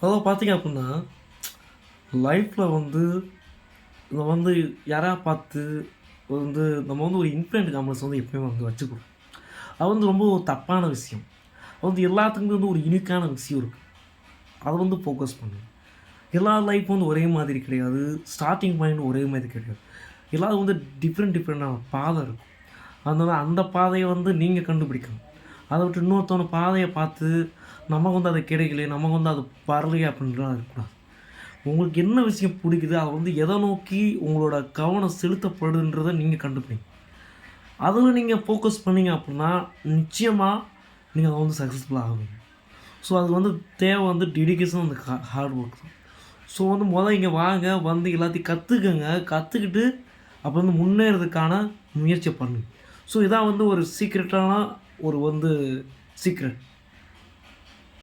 அதாவது பார்த்தீங்க அப்புட்ன்னா, லைஃப்ல வந்து நம்ம வந்து யாரையா பார்த்து வந்து நம்ம வந்து ஒரு இன்ஃப்ளூயன்ட் காம்ப்ளெக்ஸ் வந்து எப்பயுமே வந்து வச்சுக்கணும். அது வந்து ரொம்ப ஒரு தப்பான விஷயம். அது வந்து எல்லாத்துக்குமே வந்து ஒரு யூனிக்கான விஷயம் இருக்கு. அத வந்து ஃபோக்கஸ் பண்ணுங்க. எல்லார் லைஃப்பும் வந்து ஒரே மாதிரி கிடையாது. ஸ்டார்ட்டிங் பாயிண்ட் ஒரே மாதிரி கிடையாது. எல்லாரும் வந்து டிஃப்ரெண்டான பாதை இருக்கும். அதனால அந்த பாதைய வந்து நீங்க கண்டுபிடிக்கணும். அத விட்டு இன்னொருத்தவங்க பாதைய பார்த்து, நமக்கு வந்து அது கிடைக்கலையே, நமக்கு வந்து அது வரலையே அப்படின்லாம் இருக்கக்கூடாது. உங்களுக்கு என்ன விஷயம் பிடிக்குது, அத வந்து எத நோக்கி உங்களோட கவனம் செலுத்தப்படுதுன்றத நீங்க கண்டுபிடிங்க. அதில நீங்க ஃபோக்கஸ் பண்ணீங்க அப்புட்ன்னா, நிச்சயமா நீங்க அத வந்து சக்சஸ்ஃபுல்லா ஆவீங்க. ஸோ அதுக்கு வந்து தேவை வந்து டெடிகேஷன் அந்த ஹார்ட் ஒர்க் தான். ஸோ வந்து இங்க வாங்க, வந்து எல்லாத்தையும் கத்துக்கங்க. கத்துக்கிட்டு அப்புறம் வந்து முன்னேறதுக்கான முயற்சிய பண்ணுங்க. ஸோ இதான் வந்து ஒரு சீக்ரெட்டான ஒரு வந்து சீக்ரெட்.